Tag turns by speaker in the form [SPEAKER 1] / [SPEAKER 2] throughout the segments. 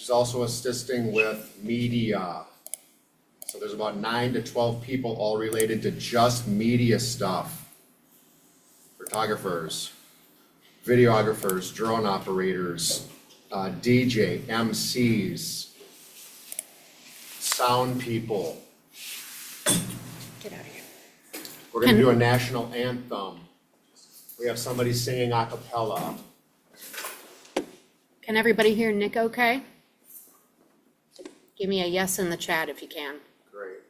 [SPEAKER 1] She's also assisting with media. So there's about 9 to 12 people all related to just media stuff. Photographers, videographers, drone operators, DJ, MCs, sound people.
[SPEAKER 2] Get out of here.
[SPEAKER 1] We're gonna do a national anthem. We have somebody singing a cappella.
[SPEAKER 2] Can everybody hear Nick okay? Give me a yes in the chat if you can.
[SPEAKER 1] Great.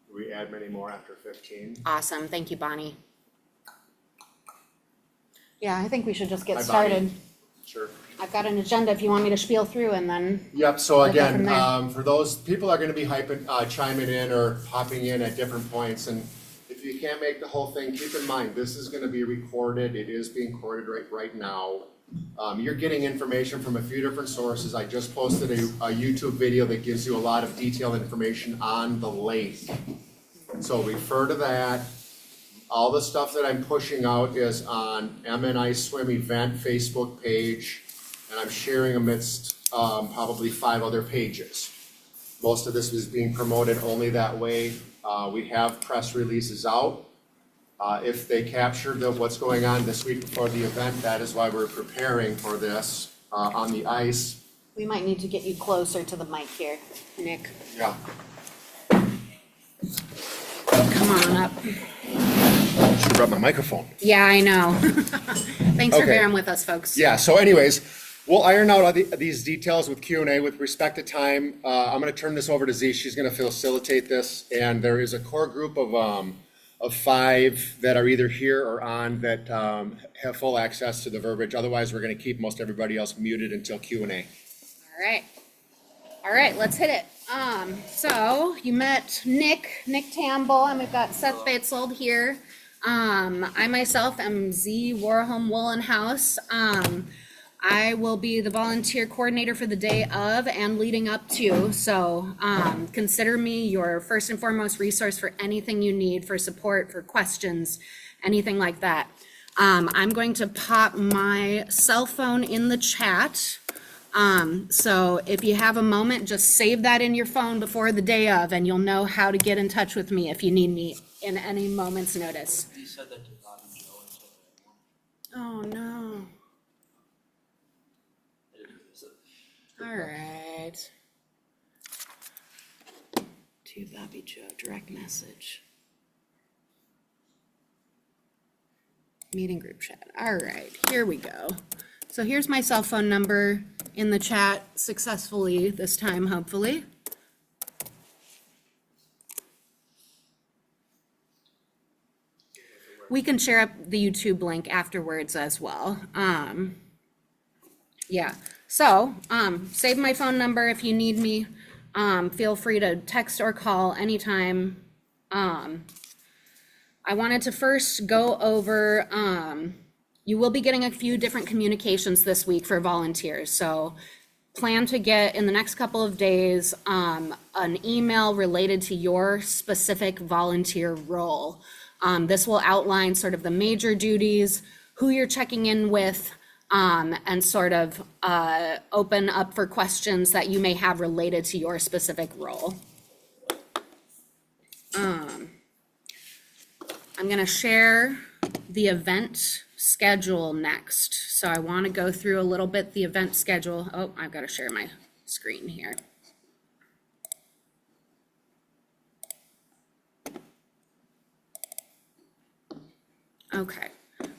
[SPEAKER 1] Do we add many more after 15?
[SPEAKER 2] Awesome, thank you, Bonnie. Yeah, I think we should just get
[SPEAKER 1] Hi, Bonnie.
[SPEAKER 2] started.
[SPEAKER 1] Sure.
[SPEAKER 2] I've got an agenda if you want me to spiel through and then,
[SPEAKER 1] Yep, so
[SPEAKER 2] We'll go
[SPEAKER 1] again,
[SPEAKER 2] from there.
[SPEAKER 1] for those, people are gonna be chiming in or popping in at different points, and if you can't make the whole thing, keep in mind, this is gonna be recorded, it is being recorded right now. You're getting information from a few different sources. I just posted a YouTube video that gives you a lot of detailed information on the lake. So refer to that. All the stuff that I'm pushing out is on MNI Swim event Facebook page, and I'm sharing amidst probably 5 other pages. Most of this is being promoted only that way. We have press releases out. If they capture what's going on this week before the event, that is why we're preparing for this on the ice.
[SPEAKER 2] we might need to get you closer to the mic here, Nick.
[SPEAKER 1] Yeah.
[SPEAKER 2] Come on up.
[SPEAKER 1] Should rub my microphone.
[SPEAKER 2] Yeah, I know. Thanks for
[SPEAKER 1] Okay.
[SPEAKER 2] bearing with us, folks.
[SPEAKER 1] Yeah, so anyways, we'll iron out all these details with Q&A with respect to time. I'm gonna turn this over to Z, she's gonna facilitate this, and there is a core group of 5 that are either here or on that have full access to the verbiage. Otherwise, we're gonna keep most everybody else muted until Q&A.
[SPEAKER 2] All right, let's hit it. So you met Nick Tamble, and we've got Seth Bateslold here. I myself am Z Warholm Wollenhaus. I will be the volunteer coordinator for the day of and leading up to. So consider me your first and foremost resource for anything you need for support, for questions, anything like that. I'm going to pop my cell phone in the chat. So if you have a moment, just save that in your phone before the day of, and you'll know how to get in touch with me if you need me in any moment's notice.
[SPEAKER 3] You said that to Todd and Joe and so they won't.
[SPEAKER 2] Oh, no. All right. To Bobby Joe, direct message. Meeting group chat. All right, here we go. So here's my cell phone number in the chat successfully this time, hopefully. We can share up the YouTube link afterwards as well. Yeah, so save my phone number if you need me. Feel free to text or call anytime. I wanted to first go over, you will be getting a few different communications this week for volunteers. So plan to get in the next couple of days an email related to your specific volunteer role. This will outline sort of the major duties, who you're checking in with, and sort of open up for questions that you may have related to your specific role. I'm gonna share the event schedule next. So I wanna go through a little bit the event schedule. Oh, I've gotta share my screen here. Okay,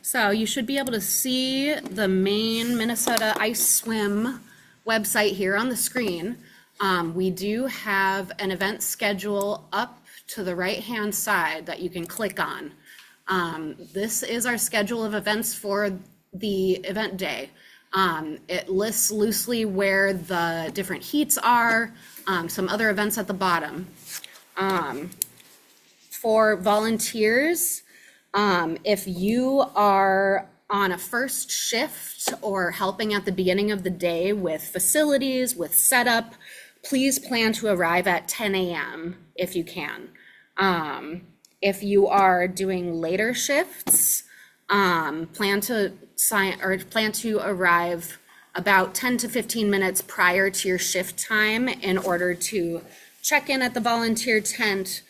[SPEAKER 2] so you should be able to see the main Minnesota Ice Swim website here on the screen. We do have an event schedule up to the right-hand side that you can click on. This is our schedule of events for the event day. It lists loosely where the different heats are, some other events at the bottom. For volunteers, if you are on a first shift or helping at the beginning of the day with facilities, with setup, please plan to arrive at 10 a.m. if you can. If you are doing later shifts, plan to arrive about 10 to 15 minutes prior to your shift time in order to check in at the volunteer tent,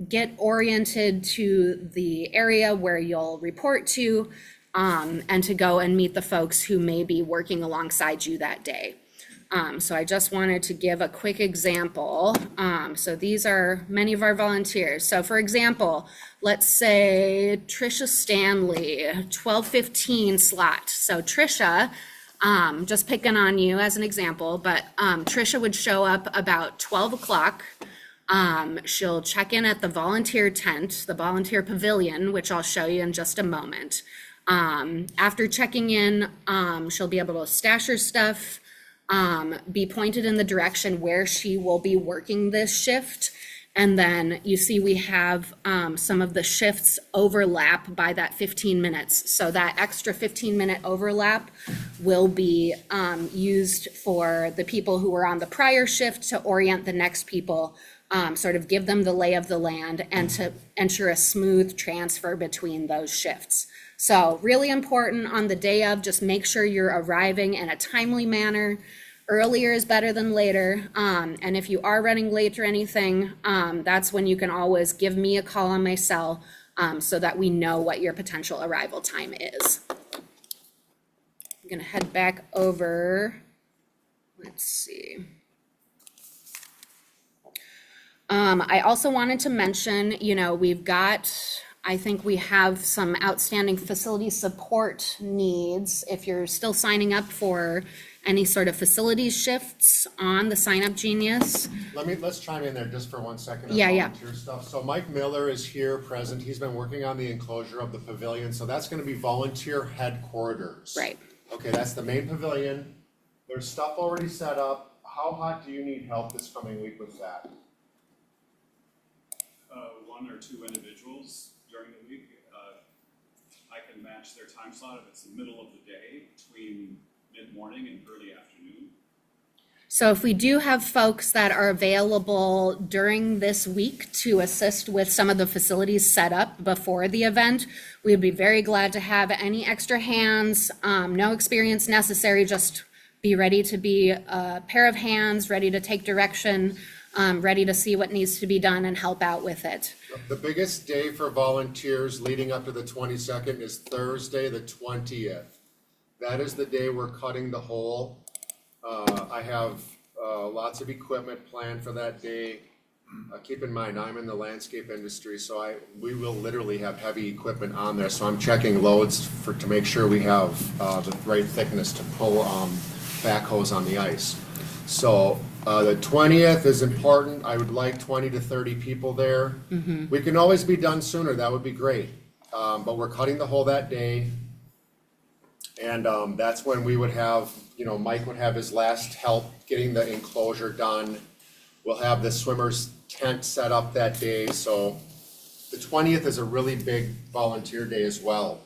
[SPEAKER 2] get oriented to the area where you'll report to, and to go and meet the folks who may be working alongside you that day. So I just wanted to give a quick example. So these are many of our volunteers. So for example, let's say Trisha Stanley, 12:15 slot. So Trisha, just picking on you as an example, but Trisha would show up about 12 o'clock. She'll check in at the volunteer tent, the volunteer pavilion, which I'll show you in just a moment. After checking in, she'll be able to stash her stuff, be pointed in the direction where she will be working this shift. And then you see we have some of the shifts overlap by that 15 minutes. So that extra 15-minute overlap will be used for the people who were on the prior shift to orient the next people, sort of give them the lay of the land and to ensure a smooth transfer between those shifts. So really important on the day of, just make sure you're arriving in a timely manner. Earlier is better than later. And if you are running late or anything, that's when you can always give me a call on my cell, so that we know what your potential arrival time is. I'm gonna head back over. Let's see. I also wanted to mention, we've got, I think we have some outstanding facility support needs. If you're still signing up for any sort of facilities shifts on the Sign Up Genius.
[SPEAKER 1] Let's chime in there just for 1 second on
[SPEAKER 2] Yeah.
[SPEAKER 1] volunteer stuff. So Mike Miller is here present. He's been working on the enclosure of the pavilion. So that's gonna be volunteer headquarters.
[SPEAKER 2] Right.
[SPEAKER 1] Okay, that's the main pavilion. There's stuff already set up. How hot do you need help this coming week with that?
[SPEAKER 4] One or two individuals during the week. I can match their time slot if it's the middle of the day between mid-morning and early afternoon.
[SPEAKER 2] So if we do have folks that are available during this week to assist with some of the facilities set up before the event, we would be very glad to have any extra hands. No experience necessary, just be ready to be a pair of hands, ready to take direction, ready to see what needs to be done and help out with it.
[SPEAKER 1] The biggest day for volunteers leading up to the 22nd is Thursday, the 20th. That is the day we're cutting the hole. I have lots of equipment planned for that day. Keep in mind, I'm in the landscape industry, so we will literally have heavy equipment on there. So I'm checking loads to make sure we have the right thickness to pull backhoes on the ice. So the 20th is important. I would like 20 to 30 people there. We can always be done sooner. That would be great. But we're cutting the hole that day. And that's when we would have, Mike would have his last help getting the enclosure done. We'll have the swimmer's tent set up that day. So the 20th is a really big volunteer day as well.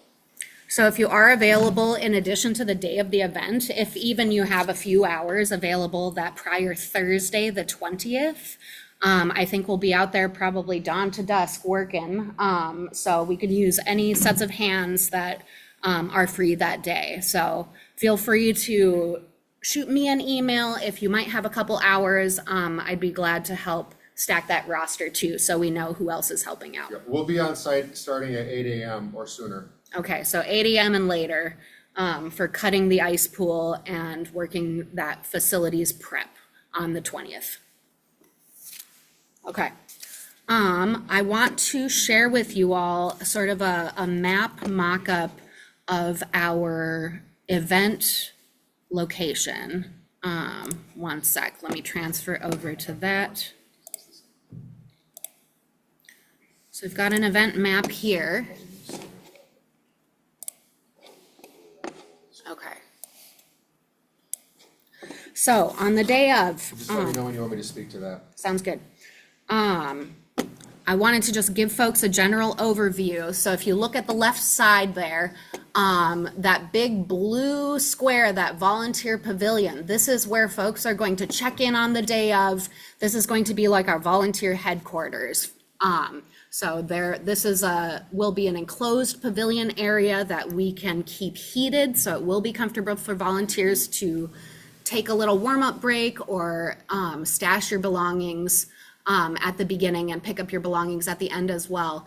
[SPEAKER 2] So if you are available in addition to the day of the event, if even you have a few hours available that prior Thursday, the 20th, I think we'll be out there probably dawn to dusk working. So we could use any sets of hands that are free that day. So feel free to shoot me an email if you might have a couple hours. I'd be glad to help stack that roster too, so we know who else is helping out.
[SPEAKER 1] We'll be on site starting at 8 a.m. or sooner.
[SPEAKER 2] Okay, so 8 a.m. and later for cutting the ice pool and working that facilities prep on the 20th. Okay. I want to share with you all sort of a map mock-up of our event location. 1 sec, let me transfer over to that. So we've got an event map here. Okay. So on the day of,
[SPEAKER 1] Just let me know when you want me to speak to that.
[SPEAKER 2] sounds good. I wanted to just give folks a general overview. So if you look at the left side there, that big blue square, that volunteer pavilion, this is where folks are going to check in on the day of. This is going to be like our volunteer headquarters. So this will be an enclosed pavilion area that we can keep heated, so it will be comfortable for volunteers to take a little warm-up break or stash your belongings at the beginning and pick up your belongings at the end as well.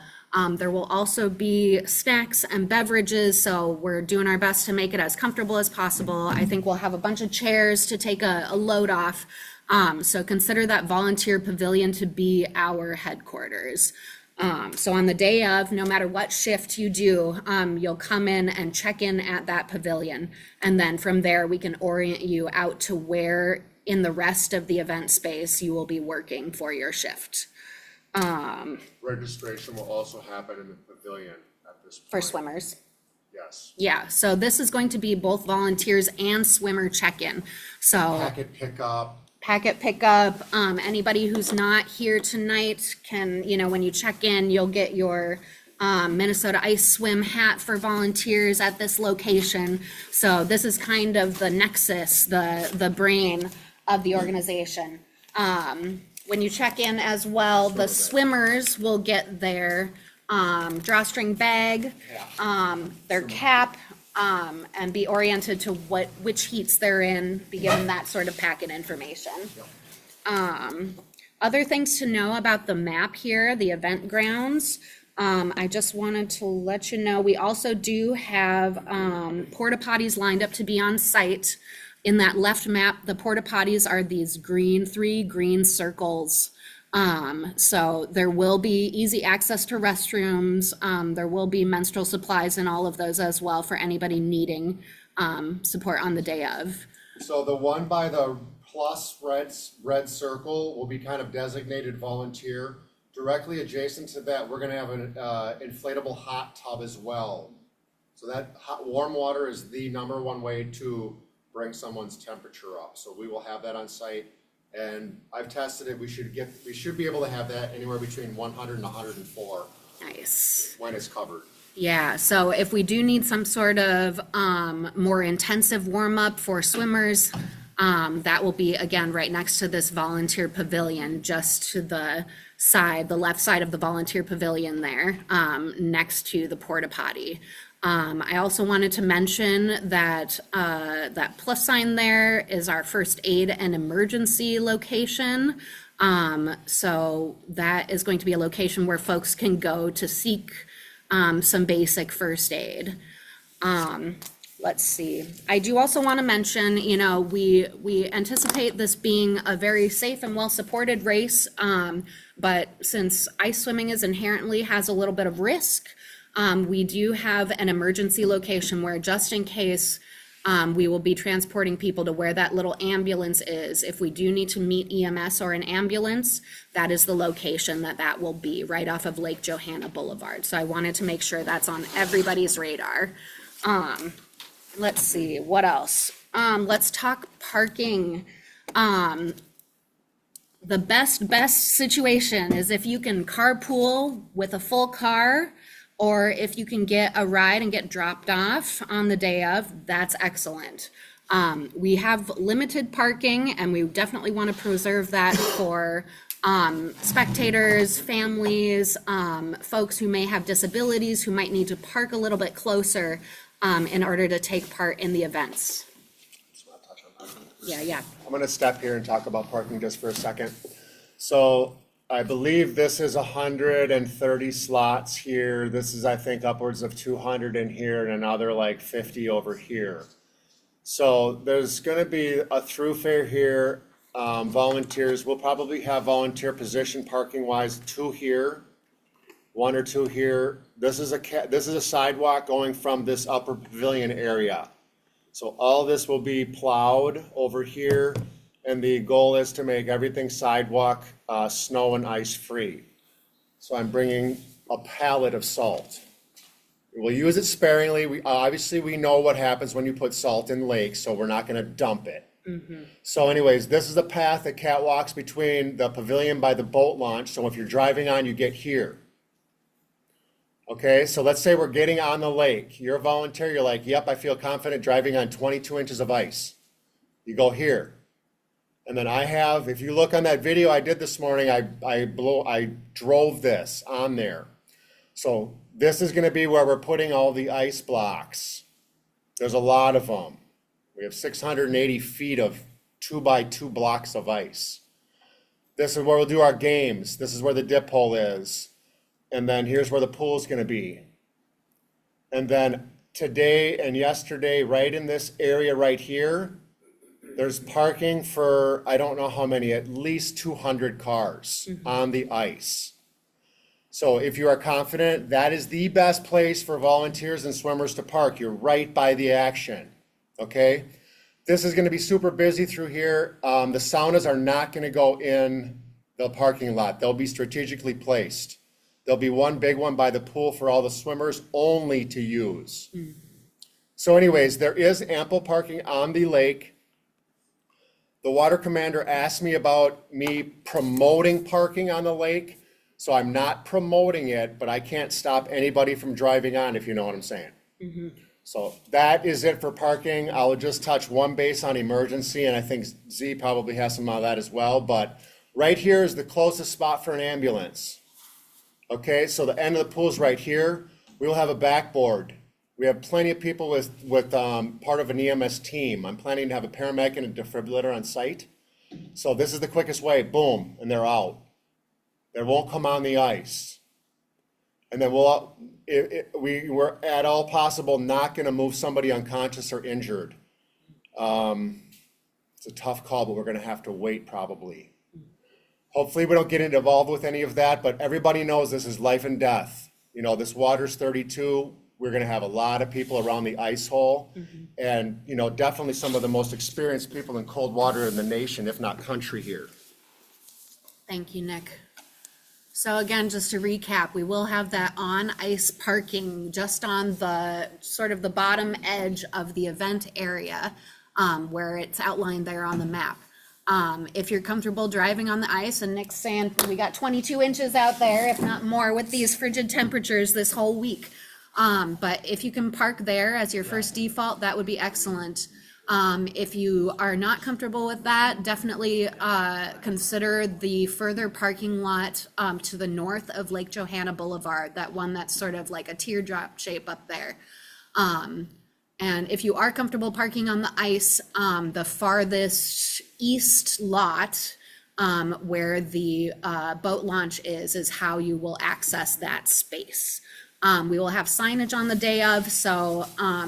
[SPEAKER 2] There will also be snacks and beverages, so we're doing our best to make it as comfortable as possible. I think we'll have a bunch of chairs to take a load off. So consider that volunteer pavilion to be our headquarters. So on the day of, no matter what shift you do, you'll come in and check in at that pavilion. And then from there, we can orient you out to where in the rest of the event space you will be working for your shift.
[SPEAKER 1] Registration will also happen in the pavilion at this point.
[SPEAKER 2] For swimmers.
[SPEAKER 1] Yes.
[SPEAKER 2] Yeah, so this is going to be both volunteers and swimmer check-in. So packet pickup, anybody who's not here tonight can, when you check in, you'll get your Minnesota Ice Swim hat for volunteers at this location. So this is kind of the nexus, the brain of the organization. When you check in as well, the swimmers will get their drawstring bag, their cap, and be oriented to which heats they're in, be given that sort of packet information. Other things to know about the map here, the event grounds. I just wanted to let you know, we also do have porta potties lined up to be on site. In that left map, the porta potties are these three green circles. So there will be easy access to restrooms. There will be menstrual supplies and all of those as well for anybody needing support on the day of.
[SPEAKER 1] So the one by the plus red circle will be kind of designated volunteer. Directly adjacent to that, we're gonna have an inflatable hot tub as well. So that warm water is the number one way to bring someone's temperature up. So we will have that on site. And I've tested it, we should be able to have that anywhere between 100 and 104
[SPEAKER 2] Nice.
[SPEAKER 1] when it's covered.
[SPEAKER 2] Yeah, so if we do need some sort of more intensive warm-up for swimmers, that will be, again, right next to this volunteer pavilion, just to the left side of the volunteer pavilion there, next to the porta potty. I also wanted to mention that that plus sign there is our first aid and emergency location. So that is going to be a location where folks can go to seek some basic first aid. Let's see. I do also want to mention, we anticipate this being a very safe and well-supported race, but since ice swimming inherently has a little bit of risk, we do have an emergency location where, just in case, we will be transporting people to where that little ambulance is. If we do need to meet EMS or an ambulance, that is the location that will be, right off of Lake Johanna Boulevard. So I wanted to make sure that's on everybody's radar. Let's see, what else? Let's talk parking. The best situation is if you can carpool with a full car, or if you can get a ride and get dropped off on the day of, that's excellent. We have limited parking, and we definitely want to preserve that for spectators, families, folks who may have disabilities, who might need to park a little bit closer in order to take part in the events.
[SPEAKER 1] Just wanna touch on that.
[SPEAKER 2] Yeah.
[SPEAKER 1] I'm gonna step here and talk about parking just for a second. So I believe this is 130 slots here. This is, I think, upwards of 200 in here and another like 50 over here. So there's gonna be a throughfare here. Volunteers, we'll probably have volunteer position parking wise, 2 here, 1 or 2 here. This is a sidewalk going from this upper pavilion area. So all this will be plowed over here, and the goal is to make everything sidewalk, snow and ice free. So I'm bringing a pallet of salt. We'll use it sparingly. We know what happens when you put salt in lakes, so we're not gonna dump it. So anyways, this is the path that catwalks between the pavilion by the boat launch. So if you're driving on, you get here. Okay, so let's say we're getting on the lake. You're a volunteer, you're like, yep, I feel confident driving on 22 inches of ice. You go here. And then I have, if you look on that video I did this morning, I drove this on there. So this is gonna be where we're putting all the ice blocks. There's a lot of them. We have 680 feet of 2x2 blocks of ice. This is where we'll do our games. This is where the dip hole is. And then here's where the pool's gonna be. And then today and yesterday, right in this area right here, there's parking for, I don't know how many, at least 200 cars on the ice. So if you are confident, that is the best place for volunteers and swimmers to park. You're right by the action, okay? This is gonna be super busy through here. The saunas are not gonna go in the parking lot. They'll be strategically placed. There'll be one big one by the pool for all the swimmers only to use. So anyways, there is ample parking on the lake. The water commander asked me about me promoting parking on the lake. So I'm not promoting it, but I can't stop anybody from driving on, if you know what I'm saying. So that is it for parking. I'll just touch one base on emergency, and I think Z probably has some of that as well. But right here is the closest spot for an ambulance. Okay, so the end of the pool is right here. We will have a backboard. We have plenty of people with part of an EMS team. I'm planning to have a paramedic and a defibrillator on site. So this is the quickest way, boom, and they're out. They won't come on the ice. And then we're at all possible not gonna move somebody unconscious or injured. It's a tough call, but we're gonna have to wait probably. Hopefully we don't get involved with any of that, but everybody knows this is life and death. You know, this water's 32. We're gonna have a lot of people around the ice hole. And, you know, definitely some of the most experienced people in cold water in the nation, if not country here.
[SPEAKER 2] Thank you, Nick. So again, just to recap, we will have that on ice parking just on the sort of the bottom edge of the event area, where it's outlined there on the map. If you're comfortable driving on the ice, and Nick's saying we got 22 inches out there, if not more, with these frigid temperatures this whole week. But if you can park there as your first default, that would be excellent. If you are not comfortable with that, definitely consider the further parking lot to the north of Lake Johanna Boulevard, that one that's sort of like a teardrop shape up there. And if you are comfortable parking on the ice, the farthest east lot where the boat launch is how you will access that space. We will have signage on the day of, so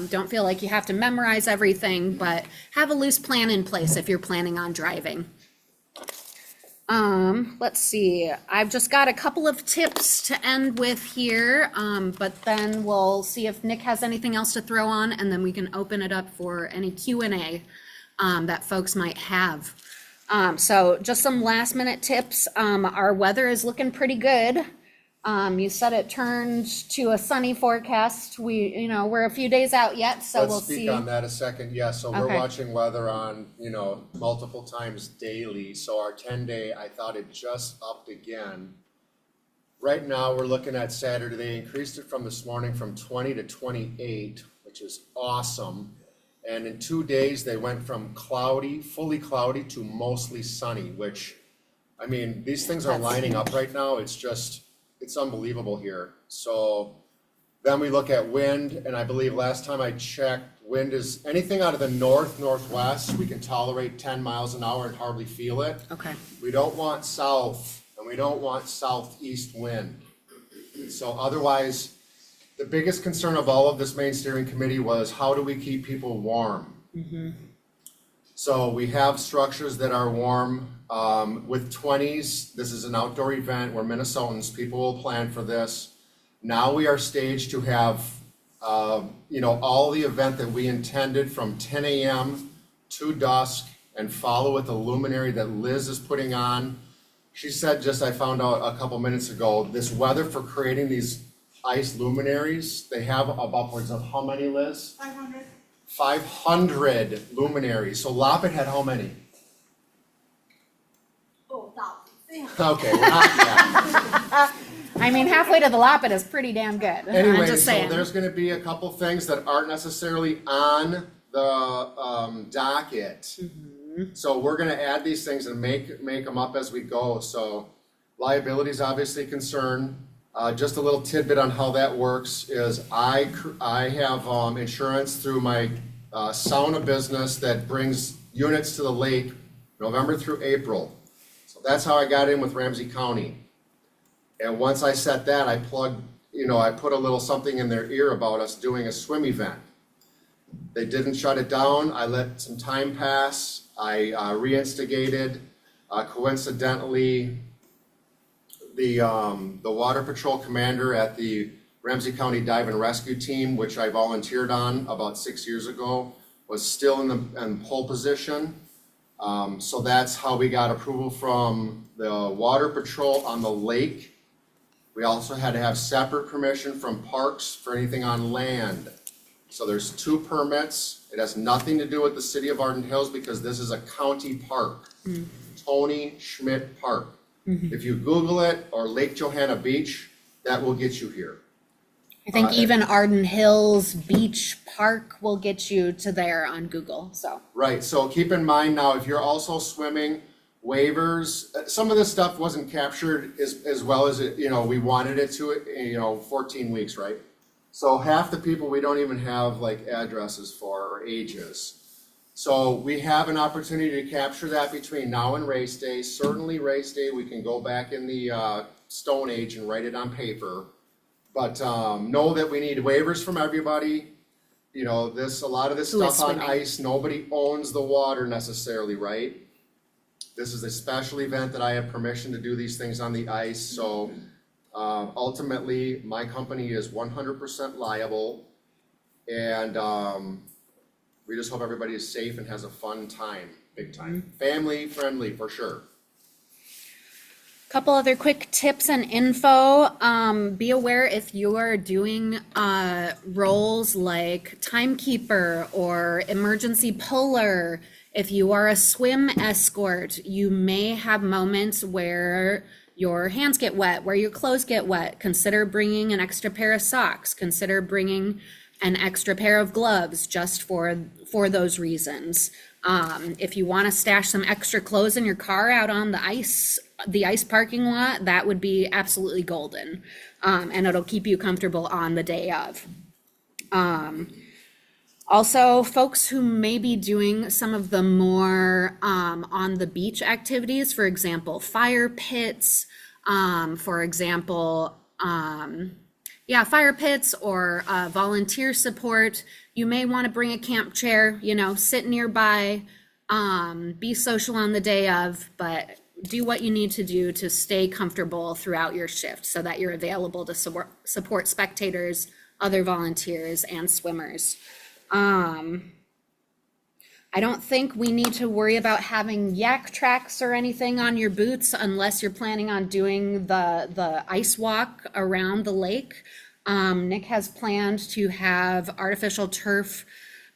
[SPEAKER 2] don't feel like you have to memorize everything, but have a loose plan in place if you're planning on driving. Let's see, I've just got a couple of tips to end with here, but then we'll see if Nick has anything else to throw on, and then we can open it up for any Q&A that folks might have. So just some last minute tips. Our weather is looking pretty good. You said it turned to a sunny forecast. We're a few days out yet, so we'll see.
[SPEAKER 1] Let's speak on that a second. Yeah, so we're
[SPEAKER 2] Okay.
[SPEAKER 1] watching weather on, multiple times daily. So our 10-day, I thought it just upped again. Right now, we're looking at Saturday. They increased it from this morning from 20 to 28, which is awesome. And in 2 days, they went from cloudy, fully cloudy, to mostly sunny, which, I mean, these things are lining up right now. It's unbelievable here. So then we look at wind, and I believe last time I checked, wind is anything out of the northwest, we can tolerate 10 miles an hour and hardly feel it.
[SPEAKER 2] Okay.
[SPEAKER 1] We don't want south, and we don't want southeast wind. So otherwise, the biggest concern of all of this main steering committee was how do we keep people warm? So we have structures that are warm. With 20s, this is an outdoor event. We're Minnesotans. People will plan for this. Now we are staged to have, all the event that we intended from 10 a.m. to dusk and follow with the luminary that Liz is putting on. She said, I found out a couple minutes ago, this weather for creating these ice luminaries, they have upwards of how many, Liz?
[SPEAKER 5] 500.
[SPEAKER 1] 500 luminaries. So Loppet had how many?
[SPEAKER 5] Oh, thousands.
[SPEAKER 1] Okay, we're not yet.
[SPEAKER 2] I mean, halfway to the Loppet is pretty damn good. I'm
[SPEAKER 1] Anyway,
[SPEAKER 2] just
[SPEAKER 1] so
[SPEAKER 2] saying.
[SPEAKER 1] there's gonna be a couple things that aren't necessarily on the docket. So we're gonna add these things and make them up as we go, so liability is obviously a concern. Just a little tidbit on how that works is I have insurance through my sauna business that brings units to the lake November through April. So that's how I got in with Ramsey County. And once I set that, I put a little something in their ear about us doing a swim event. They didn't shut it down. I let some time pass. I reinstigated. Coincidentally, the Water Patrol commander at the Ramsey County Dive and Rescue Team, which I volunteered on about 6 years ago, was still in pole position. So that's how we got approval from the Water Patrol on the lake. We also had to have separate permission from parks for anything on land. So there's 2 permits. It has nothing to do with the city of Arden Hills because this is a county park. Tony Schmidt Park. If you Google it or Lake Johanna Beach, that will get you here.
[SPEAKER 2] I think even Arden Hills Beach Park will get you to there on Google, so.
[SPEAKER 1] Right, so keep in mind now, if you're also swimming, waivers, some of this stuff wasn't captured as well as we wanted it to, 14 weeks, right? So half the people we don't even have like addresses for or ages. So we have an opportunity to capture that between now and race day. Certainly race day, we can go back in the Stone Age and write it on paper. But know that we need waivers from everybody. A lot of this
[SPEAKER 2] Who is
[SPEAKER 1] stuff on
[SPEAKER 2] swimming.
[SPEAKER 1] ice, nobody owns the water necessarily, right? This is a special event that I have permission to do these things on the ice, so ultimately, my company is 100% liable. And we just hope everybody is safe and has a fun time, big time. Family friendly, for sure.
[SPEAKER 2] Couple other quick tips and info. Be aware if you are doing roles like timekeeper or emergency puller. If you are a swim escort, you may have moments where your hands get wet, where your clothes get wet. Consider bringing an extra pair of socks. Consider bringing an extra pair of gloves just for those reasons. If you want to stash some extra clothes in your car out on the ice parking lot, that would be absolutely golden. And it'll keep you comfortable on the day of. Also, folks who may be doing some of the more on the beach activities, for example, fire pits, fire pits or volunteer support. You may want to bring a camp chair, sit nearby, be social on the day of, but do what you need to do to stay comfortable throughout your shift so that you're available to support spectators, other volunteers, and swimmers. I don't think we need to worry about having yak tracks or anything on your boots unless you're planning on doing the ice walk around the lake. Nick has planned to have artificial turf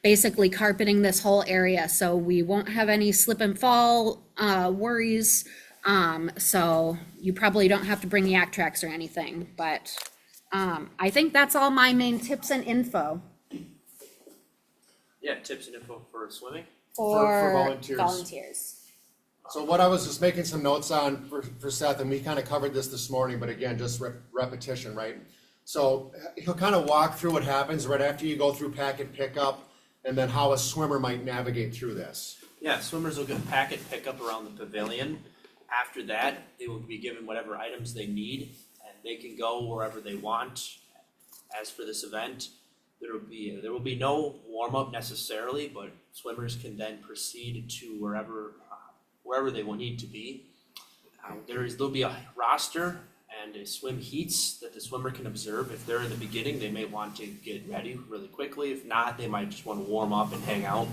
[SPEAKER 2] basically carpeting this whole area, so we won't have any slip and fall worries. So you probably don't have to bring yak tracks or anything, but I think that's all my main tips and info.
[SPEAKER 3] Yeah, tips and info for swimming.
[SPEAKER 1] For volunteers.
[SPEAKER 2] Volunteers.
[SPEAKER 1] So what I was just making some notes on for Seth, and we kind of covered this morning, but again, just repetition, right? So he'll kind of walk through what happens right after you go through packet pickup, and then how a swimmer might navigate through this.
[SPEAKER 3] Yeah, swimmers will get packet pickup around the pavilion. After that, they will be given whatever items they need, and they can go wherever they want. As for this event, there will be no warm up necessarily, but swimmers can then proceed to wherever they will need to be. There'll be a roster and a swim heats that the swimmer can observe. If they're in the beginning, they may want to get ready really quickly. If not, they might just want to warm up and hang out.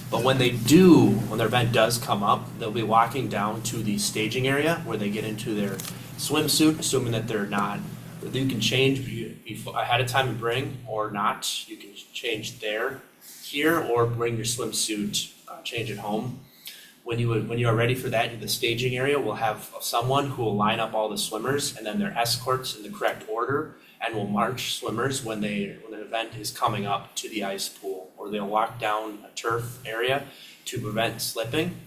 [SPEAKER 3] But when their event does come up, they'll be walking down to the staging area where they get into their swimsuit, assuming that they're not. You can change ahead of time and bring or not. You can change here or bring your swimsuit, change at home. When you are ready for that, the staging area will have someone who will line up all the swimmers and then their escorts in the correct order and will march swimmers when the event is coming up to the ice pool, or they'll walk down a turf area to prevent slipping.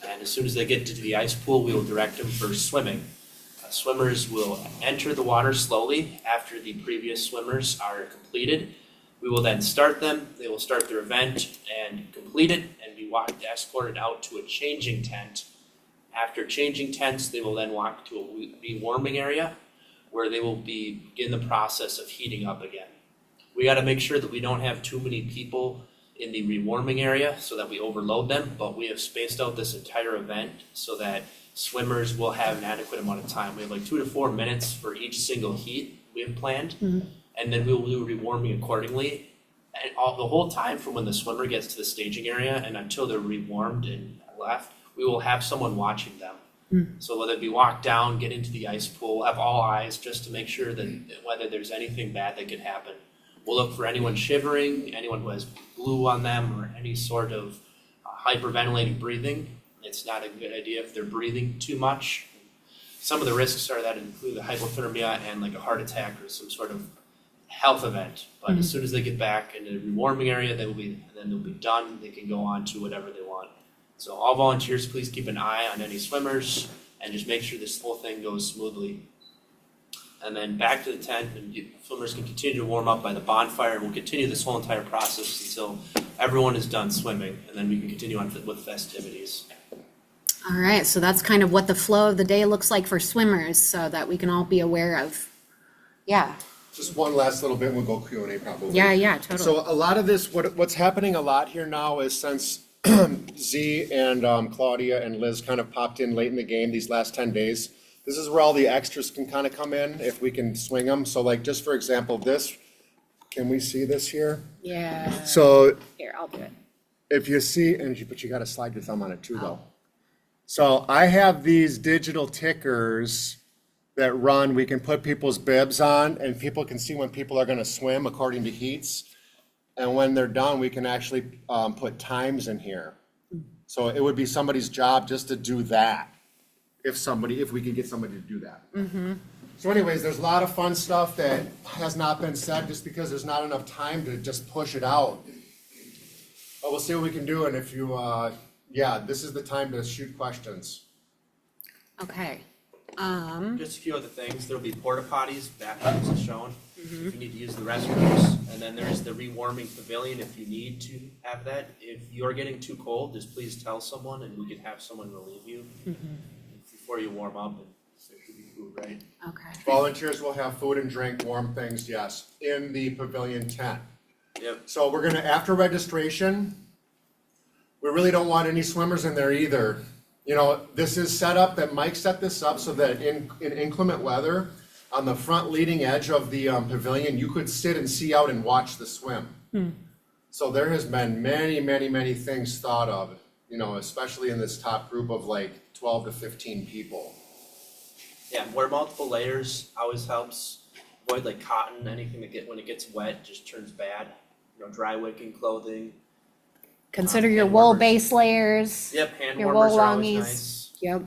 [SPEAKER 3] And as soon as they get to the ice pool, we will direct them for swimming. Swimmers will enter the water slowly after the previous swimmers are completed. We will then start them, they will start their event and complete it and be escorted out to a changing tent. After changing tents, they will then walk to a rewarming area where they will begin the process of heating up again. We gotta make sure that we don't have too many people in the rewarming area so that we overload them, but we have spaced out this entire event so that swimmers will have an adequate amount of time. We have like 2 to 4 minutes for each single heat we have planned, and then we will do rewarming accordingly. And the whole time from when the swimmer gets to the staging area and until they're rewarmed and left, we will have someone watching them. So whether it be walk down, get into the ice pool, have all eyes just to make sure that whether there's anything bad that could happen. We'll look for anyone shivering, anyone who has glue on them, or any sort of hyperventilating breathing. It's not a good idea if they're breathing too much. Some of the risks are that include the hypothermia and like a heart attack or some sort of health event. But as soon as they get back into the rewarming area, they'll be done. They can go on to whatever they want. So all volunteers, please keep an eye on any swimmers and just make sure this whole thing goes smoothly. And then back to the tent, and swimmers can continue to warm up by the bonfire, and we'll continue this whole entire process until everyone is done swimming, and then we can continue on with festivities.
[SPEAKER 2] All right, so that's kind of what the flow of the day looks like for swimmers, so that we can all be aware of. Yeah,
[SPEAKER 1] Just one last little bit, we'll go Q&A probably.
[SPEAKER 2] yeah, totally.
[SPEAKER 1] So a lot of this, what's happening a lot here now is since Z and Claudia and Liz kind of popped in late in the game these last 10 days, this is where all the extras can kind of come in if we can swing them. So like, just for example, this, can we see this here?
[SPEAKER 2] Yeah,
[SPEAKER 1] So
[SPEAKER 2] here, I'll do it.
[SPEAKER 1] if you see, but you gotta slide your thumb on it too though. So I have these digital tickers that run, we can put people's bibs on and people can see when people are gonna swim according to heats. And when they're done, we can actually put times in here. So it would be somebody's job just to do that. If we can get somebody to do that. So anyways, there's a lot of fun stuff that has not been said just because there's not enough time to just push it out. But we'll see what we can do, and if you, this is the time to shoot questions.
[SPEAKER 2] Okay.
[SPEAKER 3] Just a few other things, there'll be porta potties, bathrooms as shown, if you need to use the restrooms, and then there's the rewarming pavilion if you need to have that. If you're getting too cold, just please tell someone and we can have someone relieve you before you warm up, and there should be food, right?
[SPEAKER 2] Okay.
[SPEAKER 1] Volunteers will have food and drink, warm things, yes, in the pavilion tent.
[SPEAKER 3] Yep.
[SPEAKER 1] So we're gonna, after registration, we really don't want any swimmers in there either. You know, this is set up, that Mike set this up so that in inclement weather, on the front leading edge of the pavilion, you could sit and see out and watch the swim. So there has been many things thought of, you know, especially in this top group of like 12 to 15 people.
[SPEAKER 3] Yeah, wear multiple layers always helps. Avoid like cotton, anything that when it gets wet just turns bad. You know, dry wicking clothing.
[SPEAKER 2] Consider your
[SPEAKER 3] hand
[SPEAKER 2] wool
[SPEAKER 3] warmers.
[SPEAKER 2] base layers.
[SPEAKER 3] Yep, hand
[SPEAKER 2] Your
[SPEAKER 3] warmers
[SPEAKER 2] wool
[SPEAKER 3] are always
[SPEAKER 2] longies.
[SPEAKER 3] nice.
[SPEAKER 2] Yep.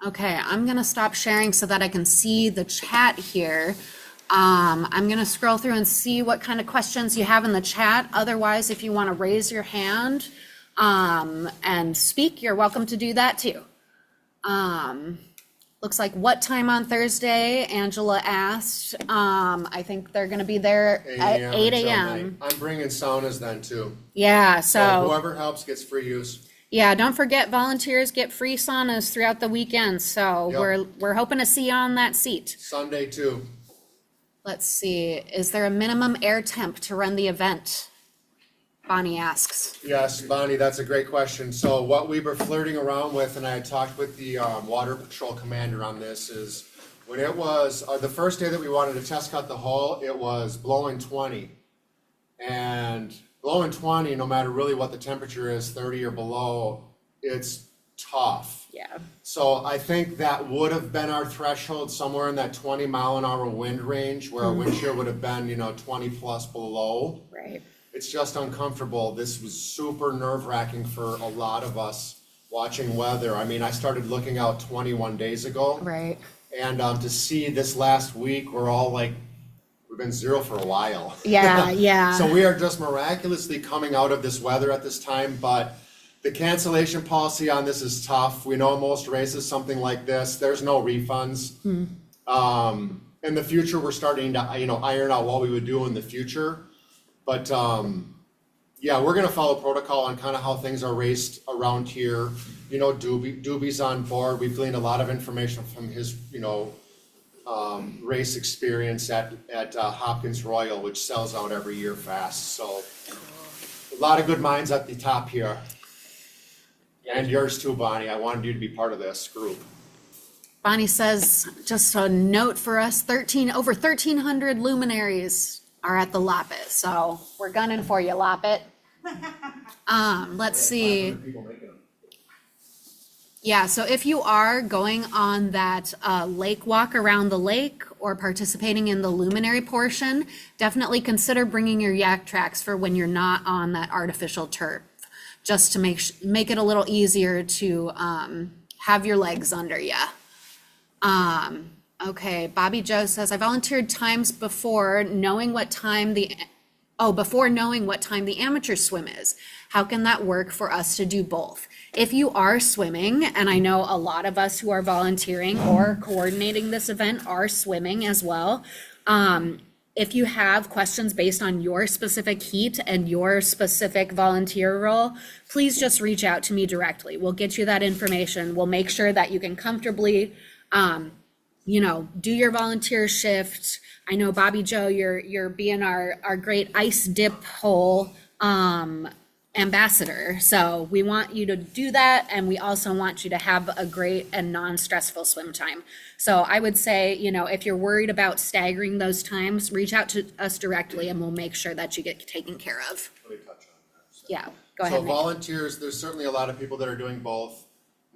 [SPEAKER 2] Okay, I'm gonna stop sharing so that I can see the chat here. I'm gonna scroll through and see what kind of questions you have in the chat. Otherwise, if you wanna raise your hand, and speak, you're welcome to do that too. Looks like what time on Thursday, Angela asked. I think they're gonna be there at 8
[SPEAKER 1] until
[SPEAKER 2] a.m.
[SPEAKER 1] night. I'm bringing saunas then too.
[SPEAKER 2] Yeah,
[SPEAKER 1] So
[SPEAKER 2] so,
[SPEAKER 1] whoever helps gets free use.
[SPEAKER 2] yeah, don't forget volunteers get free saunas throughout the weekend, so
[SPEAKER 1] Yep.
[SPEAKER 2] we're hoping to see you on that seat.
[SPEAKER 1] Sunday too.
[SPEAKER 2] Let's see, is there a minimum air temp to run the event? Bonnie asks.
[SPEAKER 1] Yes, Bonnie, that's a great question. So what we were flirting around with, and I had talked with the water patrol commander on this, is when it was the first day that we wanted to test cut the hull, it was blowing 20. And blowing 20, no matter really what the temperature is, 30 or below, it's tough.
[SPEAKER 2] Yeah.
[SPEAKER 1] So I think that would have been our threshold, somewhere in that 20-mile-an-hour wind range, where our wind shear would have been, 20 plus below.
[SPEAKER 2] Right.
[SPEAKER 1] It's just uncomfortable. This was super nerve-wracking for a lot of us watching weather. I mean, I started looking out 21 days ago.
[SPEAKER 2] Right.
[SPEAKER 1] And to see this last week, we're all like, we've been zero for a while.
[SPEAKER 2] Yeah, yeah.
[SPEAKER 1] So we are just miraculously coming out of this weather at this time, but The cancellation policy on this is tough. We know most races, something like this, there's no refunds. In the future, we're starting to, iron out what we would do in the future. But, yeah, we're gonna follow protocol on kind of how things are raced around here. Doobie's on board. We've gleaned a lot of information from his, race experience at Hopkins Royal, which sells out every year fast. So a lot of good minds at the top here. And yours too, Bonnie. I wanted you to be part of this group.
[SPEAKER 2] Bonnie says, just a note for us, over 1,300 luminaries are at the Loppet, so we're gunning for you, Loppet. Let's see.
[SPEAKER 1] 500 people making them.
[SPEAKER 2] Yeah, so if you are going on that lake walk around the lake or participating in the luminary portion, definitely consider bringing your yak tracks for when you're not on that artificial turf, just to make it a little easier to have your legs under you. Okay, Bobby Joe says, I volunteered times before knowing what time the amateur swim is. How can that work for us to do both? If you are swimming, and I know a lot of us who are volunteering or coordinating this event are swimming as well. If you have questions based on your specific heat and your specific volunteer role, please just reach out to me directly. We'll get you that information. We'll make sure that you can comfortably, do your volunteer shift. I know Bobby Joe, you're being our great ice dip hole ambassador. So we want you to do that, and we also want you to have a great and non-stressful swim time. So I would say, if you're worried about staggering those times, reach out to us directly and we'll make sure that you get taken care of.
[SPEAKER 1] Let me touch on that.
[SPEAKER 2] Yeah, go ahead,
[SPEAKER 1] So
[SPEAKER 2] Nick.
[SPEAKER 1] volunteers, there's certainly a lot of people that are doing both.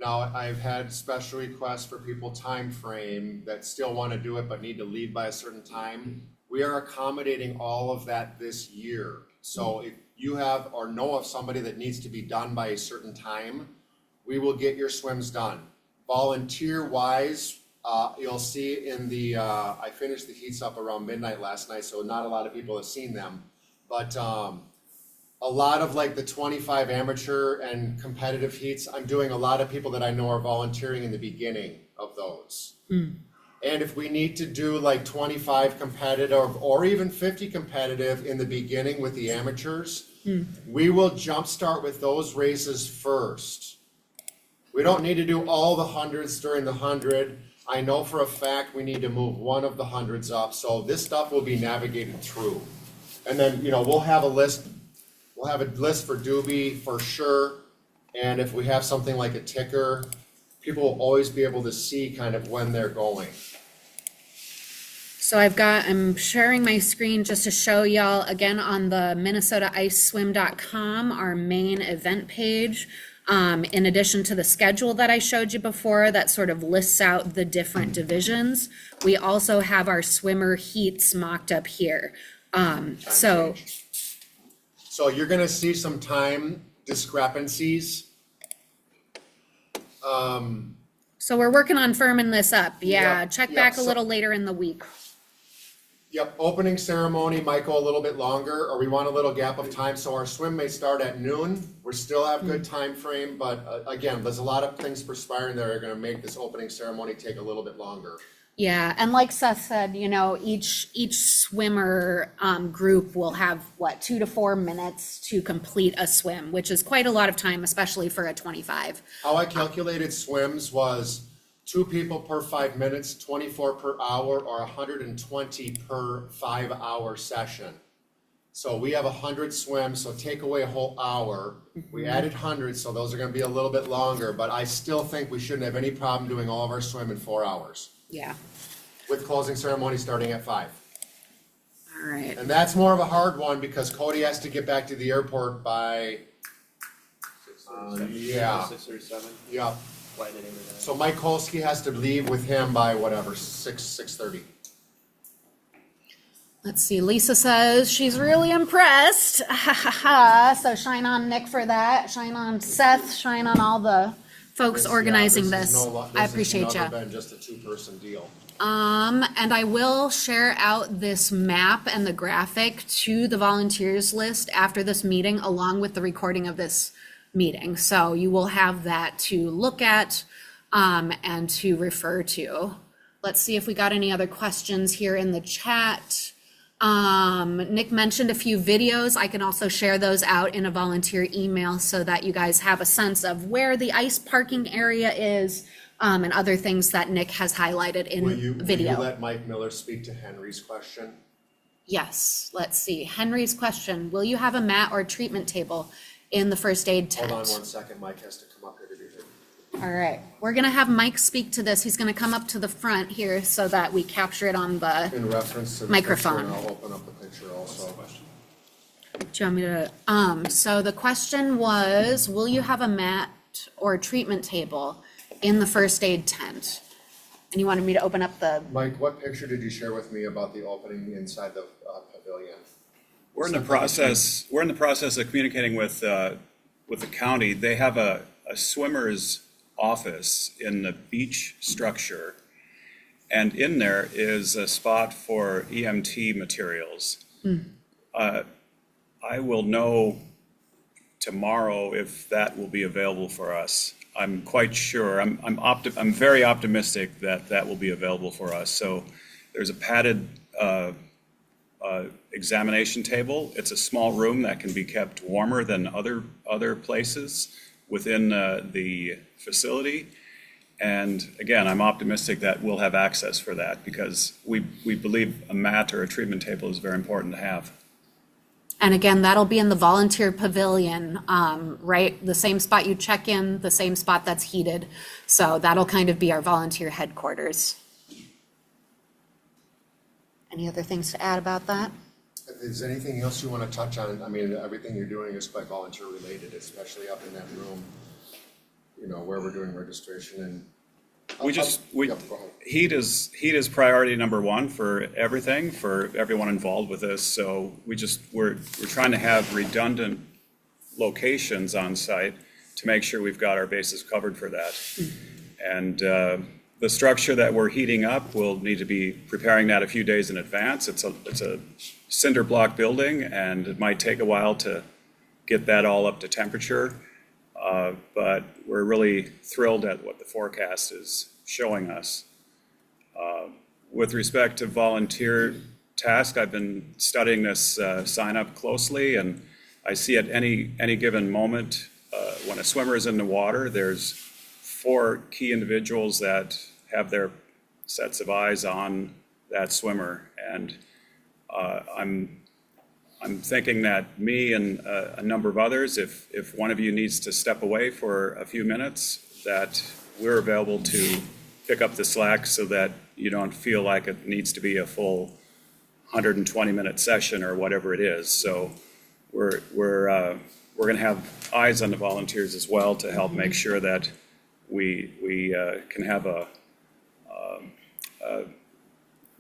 [SPEAKER 1] Now, I've had special requests for people time frame that still want to do it but need to leave by a certain time. We are accommodating all of that this year. So if you have or know of somebody that needs to be done by a certain time, we will get your swims done. Volunteer wise, you'll see in the, I finished the heats up around midnight last night, so not a lot of people have seen them. But a lot of like the 25 amateur and competitive heats, I'm doing a lot of people that I know are volunteering in the beginning of those. And if we need to do like 25 competitive or even 50 competitive in the beginning with the amateurs, we will jumpstart with those races first. We don't need to do all the hundreds during the 100. I know for a fact we need to move one of the hundreds up, so this stuff will be navigated through. And then, we'll have a list. We'll have a list for Doobie for sure. And if we have something like a ticker, people will always be able to see kind of when they're going.
[SPEAKER 2] So I'm sharing my screen just to show y'all again on the minnesotaiceswim.com, our main event page. In addition to the schedule that I showed you before that sort of lists out the different divisions, we also have our swimmer heats mocked up here. So
[SPEAKER 1] you're gonna see some time discrepancies.
[SPEAKER 2] So we're working on firming this up. Yeah, check back a
[SPEAKER 1] so-
[SPEAKER 2] little later in the week.
[SPEAKER 1] Yep, opening ceremony might go a little bit longer, or we want a little gap of time, so our swim may start at noon. We still have good time frame, but again, there's a lot of things perspiring that are gonna make this opening ceremony take a little bit longer.
[SPEAKER 2] Yeah, and like Seth said, each swimmer group will have 2 to 4 minutes to complete a swim, which is quite a lot of time, especially for a 25.
[SPEAKER 1] How I calculated swims was 2 people per 5 minutes, 24 per hour, or 120 per 5-hour session. So we have 100 swims, so take away a whole hour. We added hundreds, so those are gonna be a little bit longer, but I still think we shouldn't have any problem doing all of our swim in 4 hours.
[SPEAKER 2] Yeah,
[SPEAKER 1] With closing ceremony starting at 5.
[SPEAKER 2] all right.
[SPEAKER 1] And that's more of a hard one because Cody has to get back to the airport by, yeah.
[SPEAKER 3] 6:37.
[SPEAKER 1] yeah.
[SPEAKER 3] Flight at 8:09.
[SPEAKER 1] So Mike Kolsky has to leave with him by whatever, 6:30.
[SPEAKER 2] Let's see, Lisa says she's really impressed. So shine on Nick for that. Shine on Seth. Shine on all the folks organizing this. I appreciate
[SPEAKER 1] This
[SPEAKER 2] you.
[SPEAKER 1] has never been just a 2-person deal.
[SPEAKER 2] And I will share out this map and the graphic to the volunteers list after this meeting, along with the recording of this meeting. So you will have that to look at and to refer to. Let's see if we got any other questions here in the chat. Nick mentioned a few videos. I can also share those out in a volunteer email so that you guys have a sense of where the ice parking area is and other things that Nick has highlighted in
[SPEAKER 1] Will you
[SPEAKER 2] video.
[SPEAKER 1] let Mike Miller speak to Henry's question?
[SPEAKER 2] Yes, let's see. Henry's question, will you have a mat or treatment table in the first aid tent?
[SPEAKER 1] Hold on 1 second, Mike has to come up here to be heard.
[SPEAKER 2] All right, we're gonna have Mike speak to this. He's gonna come up to the front here so that we capture it on the,
[SPEAKER 1] In reference to the
[SPEAKER 2] Microphone.
[SPEAKER 1] picture, and I'll open up the picture also.
[SPEAKER 2] do you want me to, so the question was, will you have a mat or treatment table in the first aid tent? And you wanted me to open up the,
[SPEAKER 1] Mike, what picture did you share with me about the opening inside the pavilion?
[SPEAKER 4] We're in the process of communicating with the county. They have a swimmer's office in the beach structure. And in there is a spot for EMT materials. I will know tomorrow if that will be available for us. I'm quite sure, I'm very optimistic that that will be available for us. So there's a padded examination table. It's a small room that can be kept warmer than other places within the facility. And again, I'm optimistic that we'll have access for that because we believe a mat or a treatment table is very important to have.
[SPEAKER 2] and again, that'll be in the volunteer pavilion, right? The same spot you check in, the same spot that's heated. So that'll kind of be our volunteer headquarters. Any other things to add about that?
[SPEAKER 1] Is there anything else you want to touch on? I mean, everything you're doing is quite volunteer related, especially up in that room, you know, where we're doing registration and.
[SPEAKER 4] We just,
[SPEAKER 1] Yep, go ahead.
[SPEAKER 4] heat is priority number one for everything, for everyone involved with this. So we're trying to have redundant locations on site to make sure we've got our bases covered for that. And the structure that we're heating up, we'll need to be preparing that a few days in advance. It's a cinder block building, and it might take a while to get that all up to temperature. But we're really thrilled at what the forecast is showing us. With respect to volunteer task, I've been studying this sign up closely, and I see at any given moment when a swimmer is in the water, there's 4 key individuals that have their sets of eyes on that swimmer. And I'm thinking that me and a number of others, if one of you needs to step away for a few minutes, that we're available to pick up the slack so that you don't feel like it needs to be a full 120-minute session or whatever it is. So we're going to have eyes on the volunteers as well to help make sure that we can have a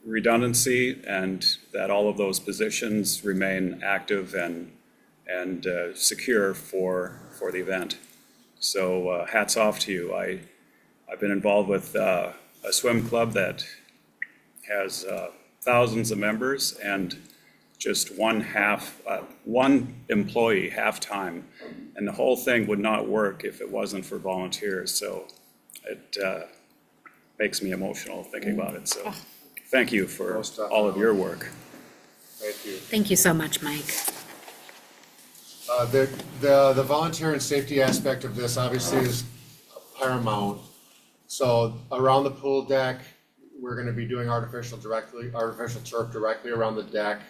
[SPEAKER 4] redundancy and that all of those positions remain active and secure for the event. So hats off to you. I've been involved with a swim club that has thousands of members and just one employee half-time, and the whole thing would not work if it wasn't for volunteers. So it makes me emotional thinking about it. So thank you for
[SPEAKER 1] Most
[SPEAKER 4] all of your work.
[SPEAKER 1] Thank you.
[SPEAKER 2] Thank you so much, Mike.
[SPEAKER 1] The volunteer and safety aspect of this obviously is paramount. So around the pool deck, we're gonna be doing artificial turf directly around the deck.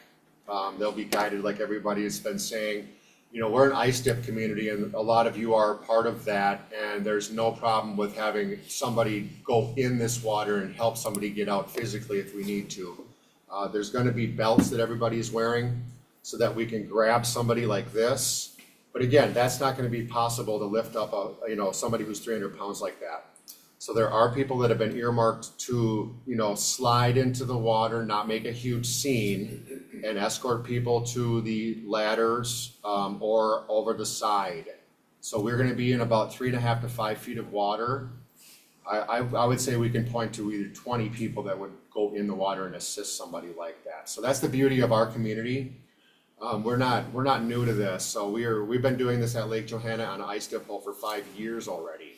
[SPEAKER 1] They'll be guided like everybody has been saying. You know, we're an ice dip community and a lot of you are part of that, and there's no problem with having somebody go in this water and help somebody get out physically if we need to. There's gonna be belts that everybody's wearing so that we can grab somebody like this. But again, that's not gonna be possible to lift up somebody who's 300 pounds like that. So there are people that have been earmarked to, slide into the water, not make a huge scene, and escort people to the ladders or over the side. So we're gonna be in about 3.5 to 5 feet of water. I would say we can point to either 20 people that would go in the water and assist somebody like that. So that's the beauty of our community. We're not new to this, so we've been doing this at Lake Johanna on an ice dip hole for 5 years already.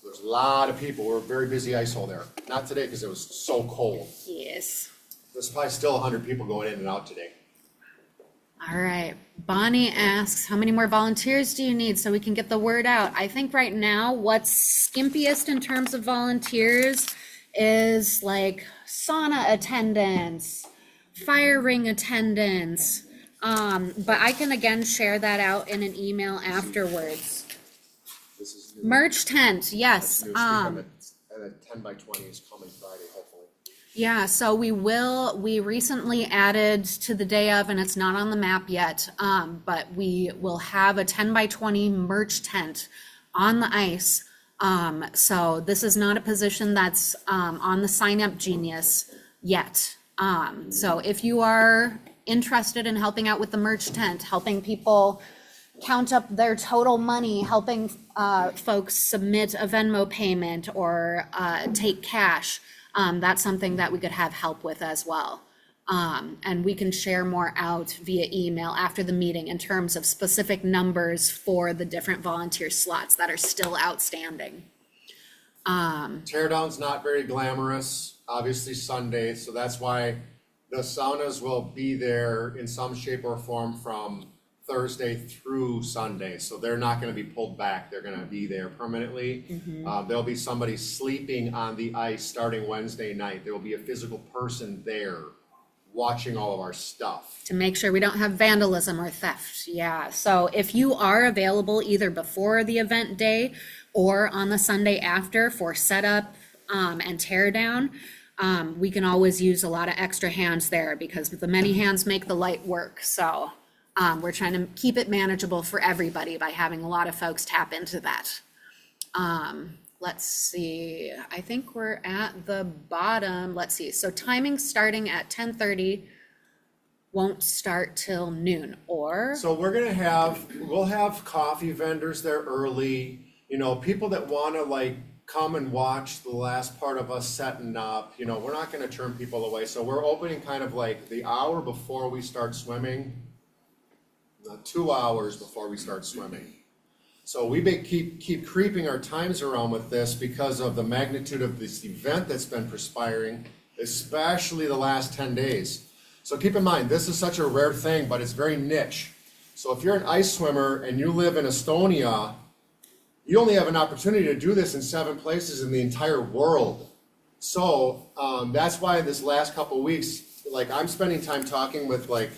[SPEAKER 1] There's a lot of people, we're a very busy ice hole there. Not today, because it was so cold.
[SPEAKER 2] Yes.
[SPEAKER 1] There's probably still 100 people going in and out today.
[SPEAKER 2] All right. Bonnie asks, how many more volunteers do you need so we can get the word out? I think right now what's skimpiest in terms of volunteers is like sauna attendance, fire ring attendance. But I can again share that out in an email afterwards.
[SPEAKER 1] This is new.
[SPEAKER 2] Merch tent,
[SPEAKER 1] That's
[SPEAKER 2] yes.
[SPEAKER 1] new. And a 10 by 20 is coming Friday, hopefully.
[SPEAKER 2] Yeah, so we recently added to the day of, and it's not on the map yet, but we will have a 10 by 20 merch tent on the ice. So this is not a position that's on the Sign Up Genius yet. So if you are interested in helping out with the merch tent, helping people count up their total money, helping folks submit a Venmo payment or take cash, that's something that we could have help with as well. And we can share more out via email after the meeting in terms of specific numbers for the different volunteer slots that are still outstanding.
[SPEAKER 1] Teardown's not very glamorous, obviously Sunday, so that's why the saunas will be there in some shape or form from Thursday through Sunday. So they're not gonna be pulled back, they're gonna be there permanently. There'll be somebody sleeping on the ice starting Wednesday night. There will be a physical person there watching all of our stuff.
[SPEAKER 2] To make sure we don't have vandalism or theft. Yeah, so if you are available either before the event day or on the Sunday after for setup and tear down, we can always use a lot of extra hands there because the many hands make the light work. So we're trying to keep it manageable for everybody by having a lot of folks tap into that. Let's see, I think we're at the bottom. Let's see, so timing starting at 10:30 won't start till noon, or?
[SPEAKER 1] So we'll have coffee vendors there early, you know, people that wanna like come and watch the last part of us setting up, you know, we're not gonna turn people away. So we're opening kind of like the hour before we start swimming, 2 hours before we start swimming. So we keep creeping our times around with this because of the magnitude of this event that's been perspiring, especially the last 10 days. So keep in mind, this is such a rare thing, but it's very niche. So if you're an ice swimmer and you live in Estonia, you only have an opportunity to do this in 7 places in the entire world. So that's why this last couple of weeks, like I'm spending time talking with like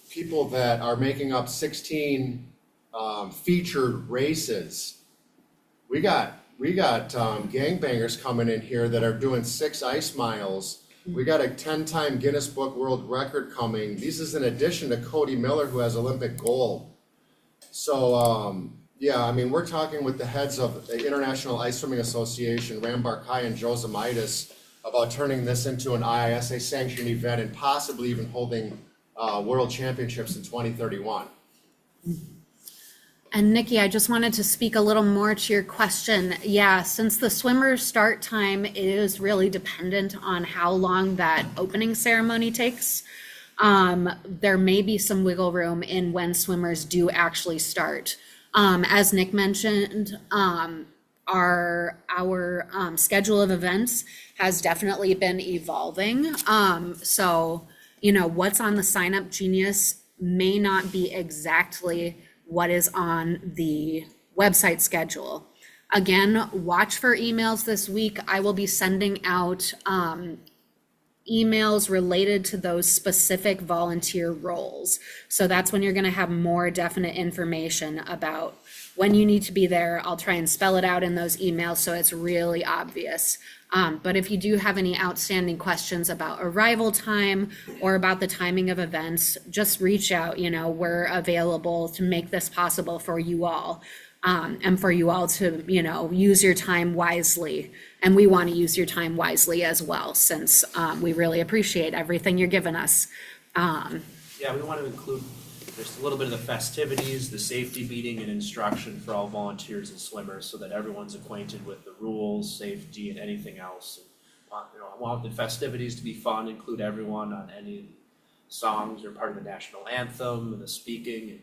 [SPEAKER 1] people that are making up 16 featured races. We got gangbangers coming in here that are doing 6 ice miles. We got a 10-time Guinness Book World Record coming. This is in addition to Cody Miller, who has Olympic gold. So yeah, I mean, we're talking with the heads of the International Ice Swimming Association, Ram Barkai and Joe Zamaitis, about turning this into an IISA sanctioned event and possibly even holding World Championships in 2031.
[SPEAKER 2] And Nikki, I just wanted to speak a little more to your question. Yeah, since the swimmer start time is really dependent on how long that opening ceremony takes, there may be some wiggle room in when swimmers do actually start. As Nick mentioned, our schedule of events has definitely been evolving. So, you know, what's on the Sign Up Genius may not be exactly what is on the website schedule. Again, watch for emails this week. I will be sending out emails related to those specific volunteer roles. So that's when you're going to have more definite information about when you need to be there. I'll try and spell it out in those emails so it's really obvious. But if you do have any outstanding questions about arrival time or about the timing of events, just reach out. You know, we're available to make this possible for you all. And for you all to, you know, use your time wisely. And we want to use your time wisely as well, since we really appreciate everything you're giving us.
[SPEAKER 3] Yeah, we want to include just a little bit of the festivities, the safety meeting and instruction for all volunteers and swimmers so that everyone's acquainted with the rules, safety, and anything else. You know, I want the festivities to be fun, include everyone on any songs are part of the national anthem and the speaking. And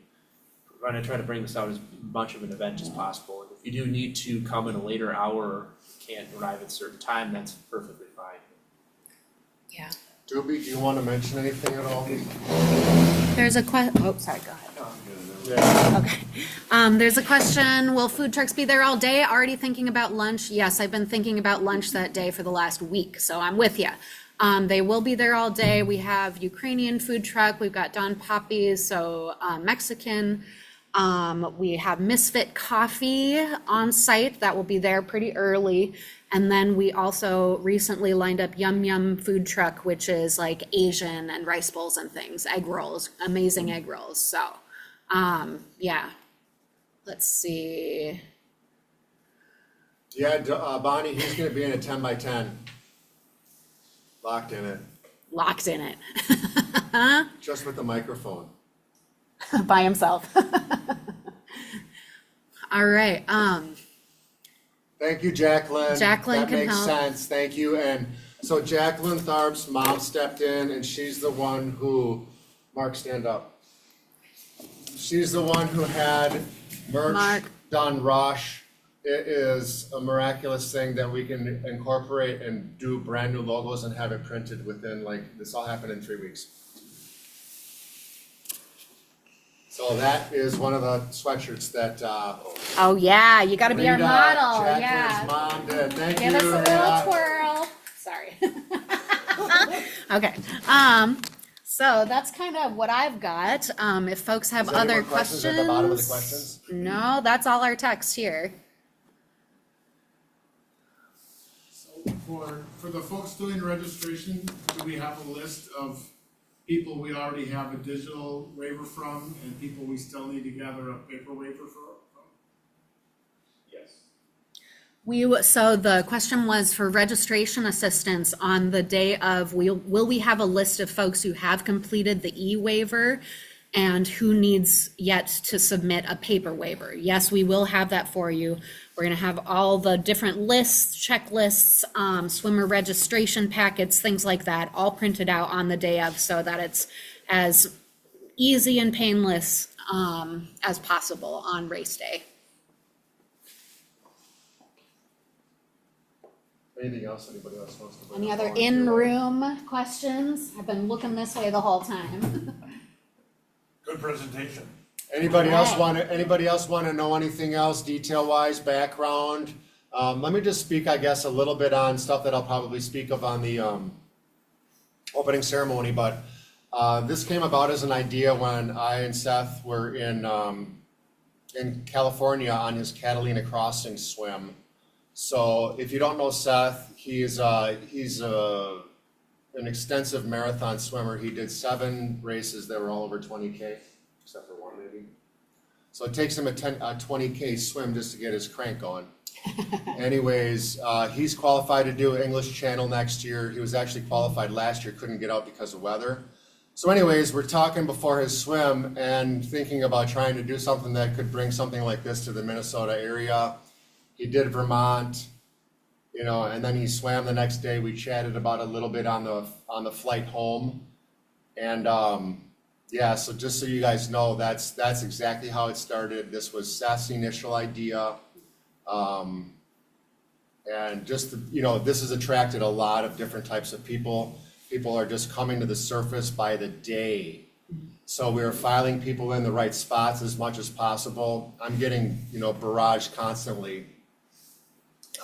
[SPEAKER 3] we're gonna try to bring this out as much of an event as possible. And if you do need to come in a later hour or can't arrive at a certain time, that's perfectly fine.
[SPEAKER 2] Yeah.
[SPEAKER 1] Doobie, do you wanna mention anything at all?
[SPEAKER 2] There's a oh, sorry, go ahead.
[SPEAKER 1] Yeah.
[SPEAKER 2] Okay. There's a question, will food trucks be there all day? Already thinking about lunch? Yes, I've been thinking about lunch that day for the last week, so I'm with you. They will be there all day. We have Ukrainian food truck, we've got Don Papi's, so Mexican. We have Misfit Coffee on site, that will be there pretty early. And then we also recently lined up Yum Yum food truck, which is like Asian and rice bowls and things, egg rolls, amazing egg rolls, so. Yeah, let's see.
[SPEAKER 1] Yeah, Bonnie, he's gonna be in a 10 by 10. Locked in it,
[SPEAKER 2] Locked in it.
[SPEAKER 1] just with the microphone.
[SPEAKER 2] By himself. All right,
[SPEAKER 1] Thank you, Jacqueline.
[SPEAKER 2] Jacqueline can
[SPEAKER 1] That makes
[SPEAKER 2] help.
[SPEAKER 1] sense, thank you, and so Jacqueline Tharp's mom stepped in, and she's the one who, Mark, stand up. She's the one who had merch
[SPEAKER 2] Mark.
[SPEAKER 1] done Rosh. It is a miraculous thing that we can incorporate and do brand new logos and have it printed within, like, this all happened in 3 weeks. So that is one of the sweatshirts that,
[SPEAKER 2] oh yeah, you gotta be our
[SPEAKER 1] Rita,
[SPEAKER 2] model,
[SPEAKER 1] Jacqueline's
[SPEAKER 2] yeah.
[SPEAKER 1] mom did, thank you,
[SPEAKER 2] Give us a little
[SPEAKER 1] Rita.
[SPEAKER 2] twirl, sorry. Okay, so that's kind of what I've got. If folks have
[SPEAKER 1] Is there any
[SPEAKER 2] other
[SPEAKER 1] more questions at the bottom of the questions?
[SPEAKER 2] No, that's all our text here.
[SPEAKER 6] So for the folks doing registration, do we have a list of people we already have a digital waiver from and people we still need to gather a paper waiver from?
[SPEAKER 3] Yes.
[SPEAKER 2] So the question was for registration assistance on the day of, will we have a list of folks who have completed the e-waiver and who needs yet to submit a paper waiver? Yes, we will have that for you. We're gonna have all the different lists, checklists, swimmer registration packets, things like that, all printed out on the day of so that it's as easy and painless as possible on race day.
[SPEAKER 1] Anything else anybody else wants to bring
[SPEAKER 2] Any
[SPEAKER 1] up?
[SPEAKER 2] other in-room questions? I've been looking this way the whole time.
[SPEAKER 7] Good presentation.
[SPEAKER 1] Anybody else
[SPEAKER 2] Alright.
[SPEAKER 1] wanna know anything else detail-wise, background? Let me just speak, I guess, a little bit on stuff that I'll probably speak of on the, opening ceremony, but, this came about as an idea when I and Seth were in California on his Catalina Crossing swim. So if you don't know Seth, he's an extensive marathon swimmer. He did 7 races that were all over 20K, except for one maybe. So it takes him a 20K swim just to get his crank going. Anyways, he's qualified to do English Channel next year. He was actually qualified last year, couldn't get out because of weather. So anyways, we're talking before his swim and thinking about trying to do something that could bring something like this to the Minnesota area. He did Vermont, you know, and then he swam the next day. We chatted about it a little bit on the flight home. And yeah, so just so you guys know, that's exactly how it started. This was Seth's initial idea. And just, you know, this has attracted a lot of different types of people. People are just coming to the surface by the day. So we are filing people in the right spots as much as possible. I'm getting, you know, barraged constantly.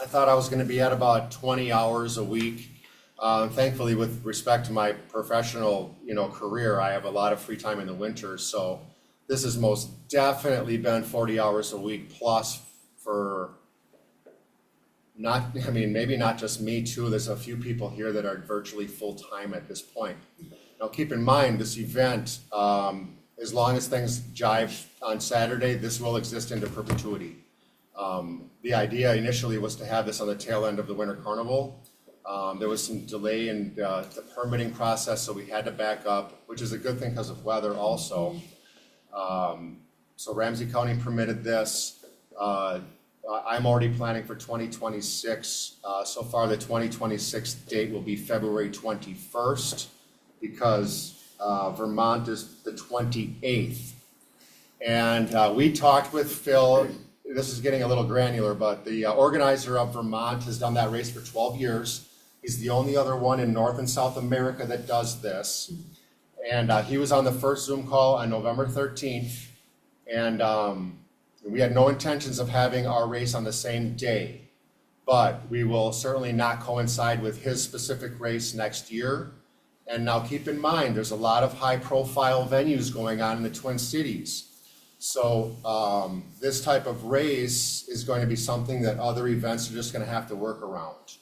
[SPEAKER 1] I thought I was gonna be at about 20 hours a week. Thankfully, with respect to my professional, you know, career, I have a lot of free time in the winter, so this has most definitely been 40 hours a week plus for maybe not just me too, there's a few people here that are virtually full-time at this point. Now, keep in mind, this event, as long as things jive on Saturday, this will exist into perpetuity. The idea initially was to have this on the tail end of the Winter Carnival. There was some delay in the permitting process, so we had to back up, which is a good thing because of weather also. So Ramsey County permitted this. I'm already planning for 2026. So far, the 2026 date will be February 21st because Vermont is the 28th. And we talked with Phil, this is getting a little granular, but the organizer of Vermont has done that race for 12 years. He's the only other one in North and South America that does this. And he was on the first Zoom call on November 13th. And we had no intentions of having our race on the same day. But we will certainly not coincide with his specific race next year. And now keep in mind, there's a lot of high-profile venues going on in the Twin Cities. So this type of race is going to be something that other events are just going to have to work around.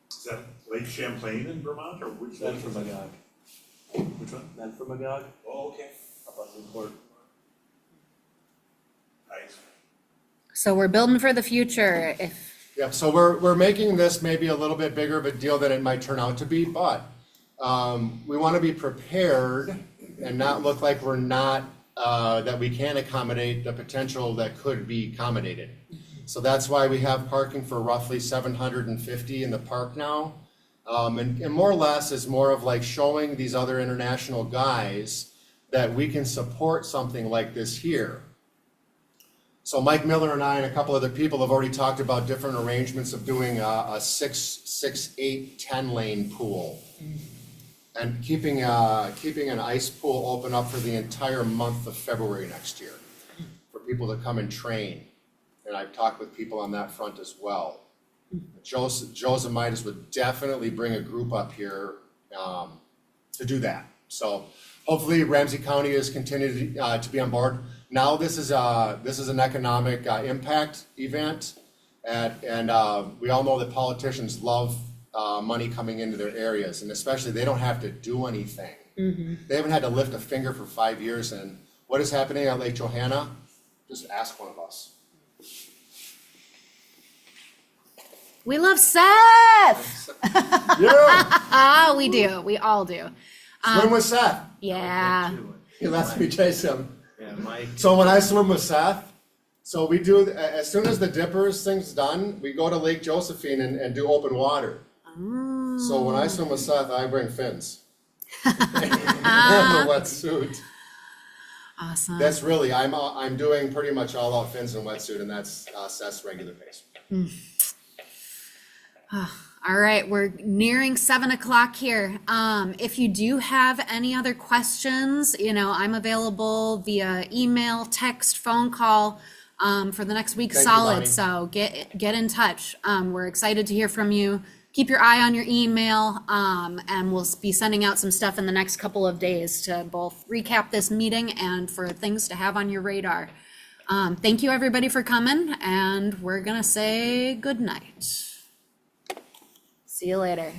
[SPEAKER 7] Is that Lake Champlain in Vermont, or which one?
[SPEAKER 3] None for Magog.
[SPEAKER 7] Which one?
[SPEAKER 3] None for Magog,
[SPEAKER 7] Oh, okay.
[SPEAKER 3] up on Newport.
[SPEAKER 7] Nice.
[SPEAKER 2] So we're building for the future. If
[SPEAKER 1] Yeah, so we're making this maybe a little bit bigger of a deal than it might turn out to be, but we want to be prepared and not look like we're not, that we can accommodate the potential that could be accommodated. So that's why we have parking for roughly 750 in the park now. And more or less is more of like showing these other international guys that we can support something like this here. So Mike Miller and I and a couple other people have already talked about different arrangements of doing a 6, 8, 10 lane pool. And keeping an ice pool open up for the entire month of February next year for people to come and train. And I've talked with people on that front as well. Joseph Midas would definitely bring a group up here to do that. So hopefully Ramsey County is continuing to be on board. Now this is an economic impact event, and we all know that politicians love money coming into their areas, and especially they don't have to do anything. They haven't had to lift a finger for 5 years, and what is happening at Lake Johanna? Just ask one of us.
[SPEAKER 2] we love Seth.
[SPEAKER 1] Yeah,
[SPEAKER 2] We do. We all do.
[SPEAKER 1] swim with Seth.
[SPEAKER 2] Yeah.
[SPEAKER 1] He lets me chase him.
[SPEAKER 3] Yeah, Mike.
[SPEAKER 1] So when I swim with Seth, so we do, as soon as the dippers thing's done, we go to Lake Josephine and do open water. So when I swim with Seth, I bring fins. And the wetsuit.
[SPEAKER 2] Awesome.
[SPEAKER 1] That's really, I'm doing pretty much all out fins and wetsuit, and that's Seth's regular pace.
[SPEAKER 2] All right, we're nearing 7 o'clock here. If you do have any other questions, I'm available via email, text, phone call for the next week
[SPEAKER 1] Thank you,
[SPEAKER 2] solid.
[SPEAKER 1] Bonnie.
[SPEAKER 2] So get in touch. We're excited to hear from you. Keep your eye on your email, and we'll be sending out some stuff in the next couple of days to both recap this meeting and for things to have on your radar. Thank you, everybody, for coming, and we're gonna say good night. See you later.